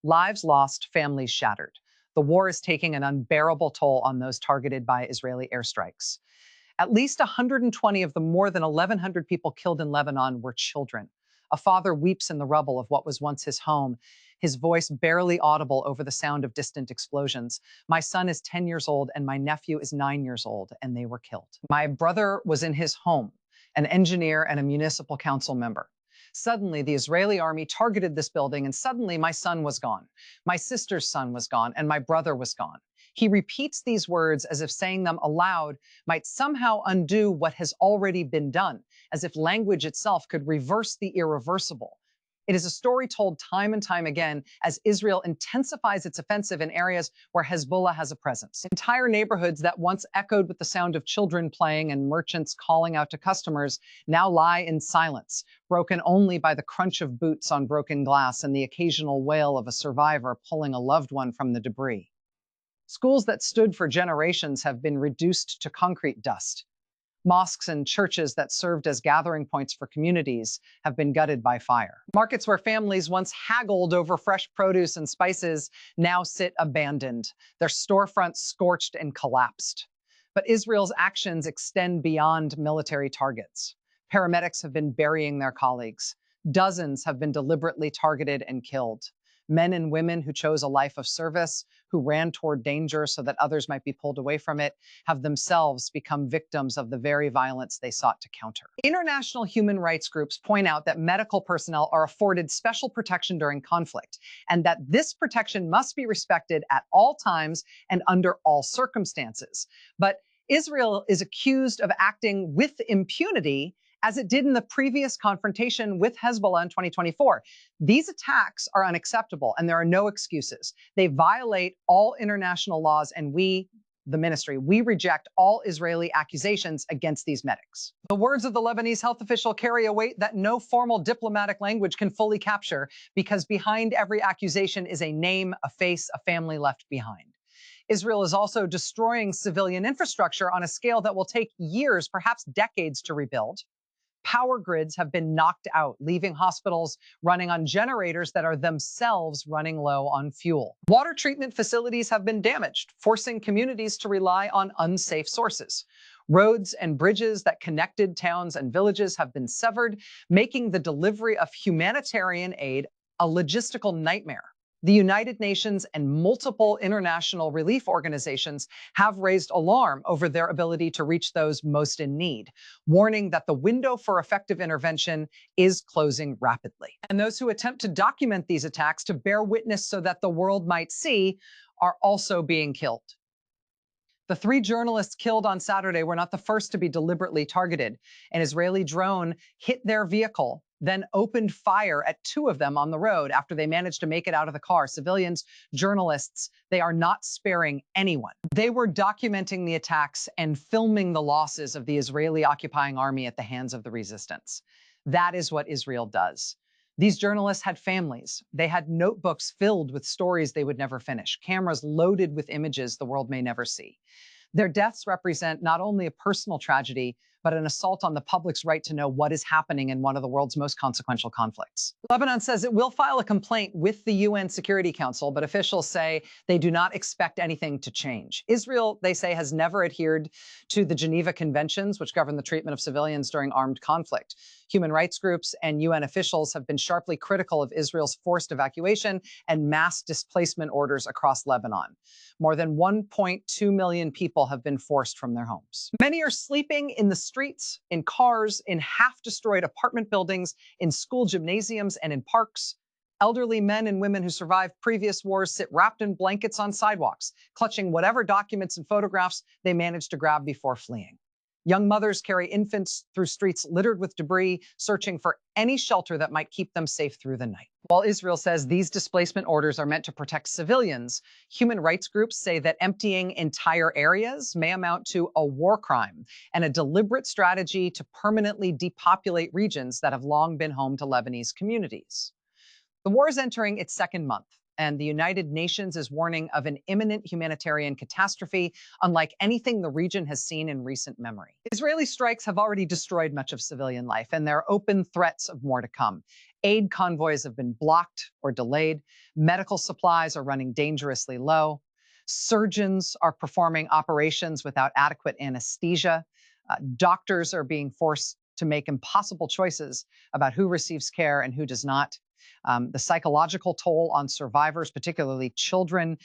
Lives lost, families shattered. The war is taking an unbearable toll on those targeted by Israeli airstrikes. At least 120 of the more than 1,100 people killed in Lebanon were children. A father weeps in the rubble of what was once his home, his voice barely audible over the sound of distant explosions. My son is 10 years old and my nephew is 9 years old, and they were killed. My brother was in his home, an engineer and a municipal council member. Suddenly, the Israeli army targeted this building, and suddenly my son was gone. My sister's son was gone, and my brother was gone. He repeats these words as if saying them aloud might somehow undo what has already been done, as if language itself could reverse the irreversible. It is a story told time and time again as Israel intensifies its offensive in areas where Hezbollah has a presence. Entire neighborhoods that once echoed with the sound of children playing and merchants calling out to customers now lie in silence, broken only by the crunch of boots on broken glass and the occasional wail of a survivor pulling a loved one from the debris. Schools that stood for generations have been reduced to concrete dust. Mosques and churches that served as gathering points for communities have been gutted by fire. Markets where families once haggled over fresh produce and spices now sit abandoned, their storefronts scorched and collapsed. But Israel's actions extend beyond military targets. Paramedics have been burying their colleagues. Dozens have been deliberately targeted and killed. Men and women who chose a life of service, who ran toward danger so that others might be pulled away from it, have themselves become victims of the very violence they sought to counter. International human rights groups point out that medical personnel are afforded special protection during conflict, and that this protection must be respected at all times and under all circumstances. But Israel is accused of acting with impunity, as it did in the previous confrontation with Hezbollah in 2024. These attacks are unacceptable, and there are no excuses. They violate all international laws, and we, the ministry, we reject all Israeli accusations against these medics. The words of the Lebanese health official carry a weight that no formal diplomatic language can fully capture, because behind every accusation is a name, a face, a family left behind. Israel is also destroying civilian infrastructure on a scale that will take years, perhaps decades, to rebuild. Power grids have been knocked out, leaving hospitals running on generators that are themselves running low on fuel. Water treatment facilities have been damaged, forcing communities to rely on unsafe sources. Roads and bridges that connected towns and villages have been severed, making the delivery of humanitarian aid a logistical nightmare. The United Nations and multiple international relief organizations have raised alarm over their ability to reach those most in need, warning that the window for effective intervention is closing rapidly. And those who attempt to document these attacks, to bear witness so that the world might see, are also being killed. The 3 journalists killed on Saturday were not the first to be deliberately targeted. An Israeli drone hit their vehicle, then opened fire at 2 of them on the road after they managed to make it out of the car. Civilians, journalists, they are not sparing anyone. They were documenting the attacks and filming the losses of the Israeli occupying army at the hands of the resistance. That is what Israel does. These journalists had families. They had notebooks filled with stories they would never finish, cameras loaded with images the world may never see. Their deaths represent not only a personal tragedy, but an assault on the public's right to know what is happening in one of the world's most consequential conflicts. Lebanon says it will file a complaint with the UN Security Council, but officials say they do not expect anything to change. Israel, they say, has never adhered to the Geneva Conventions, which govern the treatment of civilians during armed conflict. Human rights groups and UN officials have been sharply critical of Israel's forced evacuation and mass displacement orders across Lebanon. More than 1.2 million people have been forced from their homes. Many are sleeping in the streets, in cars, in half-destroyed apartment buildings, in school gymnasiums, and in parks. Elderly men and women who survived previous wars sit wrapped in blankets on sidewalks, clutching whatever documents and photographs they managed to grab before fleeing. Young mothers carry infants through streets littered with debris, searching for any shelter that might keep them safe through the night. While Israel says these displacement orders are meant to protect civilians, human rights groups say that emptying entire areas may amount to a war crime and a deliberate strategy to permanently depopulate regions that have long been home to Lebanese communities. The war is entering its 2nd month, and the United Nations is warning of an imminent humanitarian catastrophe unlike anything the region has seen in recent memory. Israeli strikes have already destroyed much of civilian life, and there are open threats of more to come. Aid convoys have been blocked or delayed. Medical supplies are running dangerously low. Surgeons are performing operations without adequate anesthesia. Doctors are being forced to make impossible choices about who receives care and who does not. The psychological toll on survivors, particularly children,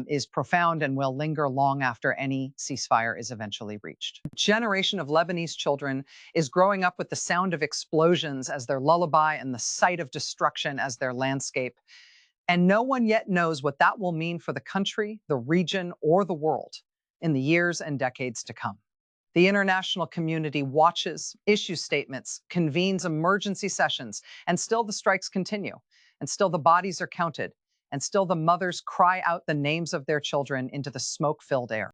is profound and will linger long after any ceasefire is eventually reached. A generation of Lebanese children is growing up with the sound of explosions as their lullaby and the sight of destruction as their landscape. And no one yet knows what that will mean for the country, the region, or the world in the years and decades to come. The international community watches, issues statements, convenes emergency sessions, and still the strikes continue, and still the bodies are counted, and still the mothers cry out the names of their children into the smoke-filled air.